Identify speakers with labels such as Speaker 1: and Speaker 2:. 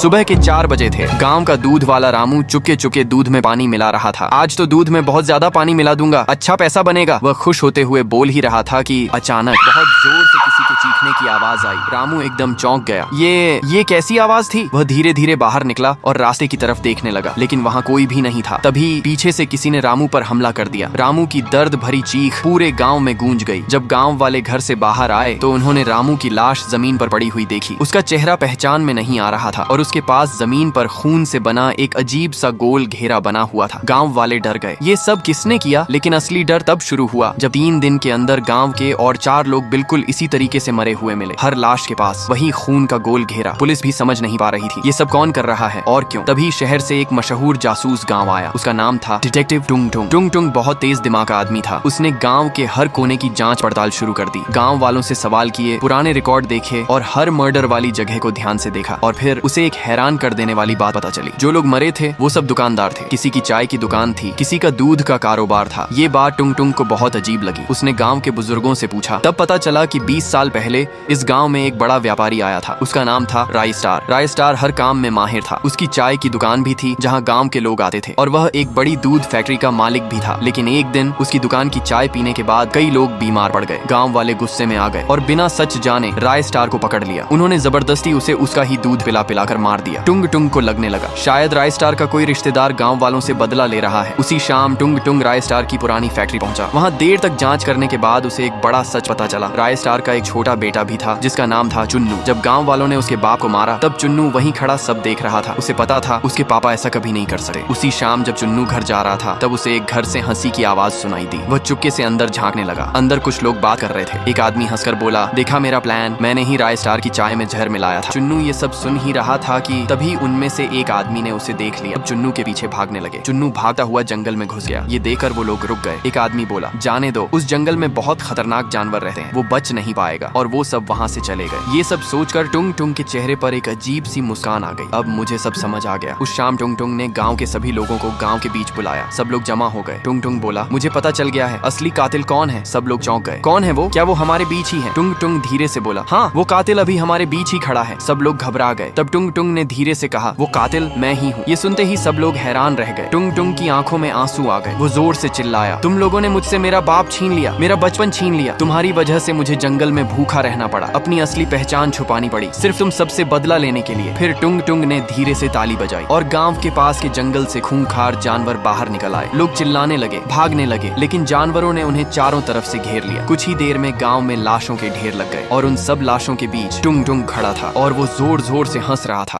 Speaker 1: सुबह के 4 बजे थे। गांव का दूध वाला रामू चुपके चुपके दूध में पानी मिला रहा था। आज तो दूध में बहुत ज्यादा पानी मिला दूंगा, अच्छा पैसा बनेगा। वह खुश होते हुए बोल ही रहा था कि अचानक बहुत जोर से किसी के चीखने की आवाज आई। रामू एकदम चौंक गया। ये कैसी आवाज थी? वह धीरे धीरे बाहर निकला और रास्ते की तरफ देखने लगा, लेकिन वहाँ कोई भी नहीं था। तभी पीछे से किसी ने रामू पर हमला कर दिया। रामू की दर्द भरी चीख पूरे गाँव में गूंज गई। जब गाँव वाले घर से बाहर आए तो उन्होंने रामू की लाश जमीन पर पड़ी हुई देखी। उसका चेहरा पहचान में नहीं आ रहा था और उसके पास जमीन पर खून से बना एक अजीब सा गोल घेरा बना हुआ था। गांव वाले डर गए। ये सब किसने किया? लेकिन असली डर तब शुरू हुआ जब 3 दिन के अंदर गांव के और 4 लोग बिल्कुल इसी तरीके से मरे हुए मिले। हर लाश के पास वही खून का गोल घेरा। पुलिस भी समझ नहीं पा रही थी ये सब कौन कर रहा है और क्यों। तभी शहर से एक मशहूर जासूस गाँव आया। उसका नाम था डिटेक्टिव टुंग टुंग। टुंग टुंग बहुत तेज दिमाग का आदमी था। उसने गाँव के हर कोने की जाँच पड़ताल शुरू कर दी। गाँव वालों से सवाल किए, पुराने रिकॉर्ड देखे और हर मर्डर वाली जगह को ध्यान से देखा। और फिर उसे एक हैरान कर देने वाली बात पता चली। जो लोग मरे थे वो सब दुकानदार थे। किसी की चाय की दुकान थी, किसी का दूध का कारोबार था। ये बात टुंग टुंग को बहुत अजीब लगी। उसने गांव के बुजुर्गों से पूछा। तब पता चला कि 20 साल पहले इस गांव में एक बड़ा व्यापारी आया था। उसका नाम था राय स्टार। राय स्टार हर काम में माहिर था। उसकी चाय की दुकान भी थी जहाँ गाँव के लोग आते थे और वह एक बड़ी दूध फैक्ट्री का मालिक भी था। लेकिन एक दिन उसकी दुकान की चाय पीने के बाद कई लोग बीमार पड़ गए। गाँव वाले गुस्से में आ गए और बिना सच जाने राय स्टार को पकड़ लिया। उन्होंने जबरदस्ती उसे उसका ही दूध पिला पिलाकर मार दिया। टुंग टुंग को लगने लगा शायद राय स्टार का कोई रिश्तेदार गांव वालों से बदला ले रहा है। उसी शाम टुंग टुंग राय स्टार की पुरानी फैक्ट्री पहुंचा। वहां देर तक जांच करने के बाद उसे एक बड़ा सच पता चला। राय स्टार का एक छोटा बेटा भी था जिसका नाम था चुन्नू। जब गांव वालों ने उसके बाप को मारा तब चुन्नू वहीं खड़ा सब देख रहा था। उसे पता था उसके पापा ऐसा कभी नहीं कर सकते। उसी शाम जब चुन्नू घर जा रहा था तब उसे एक घर से हंसी की आवाज सुनाई दी। वह चुपके से अंदर झांकने लगा। अंदर कुछ लोग बात कर रहे थे। एक आदमी हंसकर बोला, देखा मेरा प्लान, मैंने ही राय स्टार की चाय में जहर मिलाया था। चुन्नू ये सब सुन ही रहा था कि तभी उनमें से एक आदमी ने उसे देख लिया। अब चुन्नू के पीछे भागने लगे। चुन्नू भागता हुआ जंगल में घुस गया। ये देखकर वो लोग रुक गए। एक आदमी बोला, जाने दो, उस जंगल में बहुत खतरनाक जानवर रहते हैं, वो बच नहीं पाएगा। और वो सब वहाँ से चले गए। ये सब सोचकर टुंग टुंग के चेहरे पर एक अजीब सी मुस्कान आ गई। अब मुझे सब समझ आ गया। उस शाम टुंग टुंग ने गाँव के सभी लोगों को गाँव के बीच बुलाया। सब लोग जमा हो गए। टुंग टुंग बोला, मुझे पता चल गया है असली कातिल कौन है। सब लोग चौंक गए। कौन है वो? क्या वो हमारे बीच ही है? टुंग टुंग धीरे से बोला, हाँ, वो कातिल अभी हमारे बीच ही खड़ा है। सब लोग घबरा गए। तब टुंग टुंग ने धीरे से कहा, वो कातिल मैं ही हूँ। ये सुनते ही सब लोग हैरान रह गए। टुंग टुंग की आंखों में आंसू आ गए। वो जोर से चिल्लाया, तुम लोगों ने मुझसे मेरा बाप छीन लिया, मेरा बचपन छीन लिया। तुम्हारी वजह से मुझे जंगल में भूखा रहना पड़ा, अपनी असली पहचान छुपानी पड़ी, सिर्फ तुम सबसे बदला लेने के लिए। फिर टुंग टुंग ने धीरे से ताली बजाई और गांव के पास के जंगल से खूंखार जानवर बाहर निकल आए। लोग चिल्लाने लगे, भागने लगे, लेकिन जानवरों ने उन्हें चारों तरफ से घेर लिया। कुछ ही देर में गांव में लाशों के ढेर लग गए और उन सब लाशों के बीच टुंग टुंग खड़ा था और वो जोर जोर से हंस रहा था।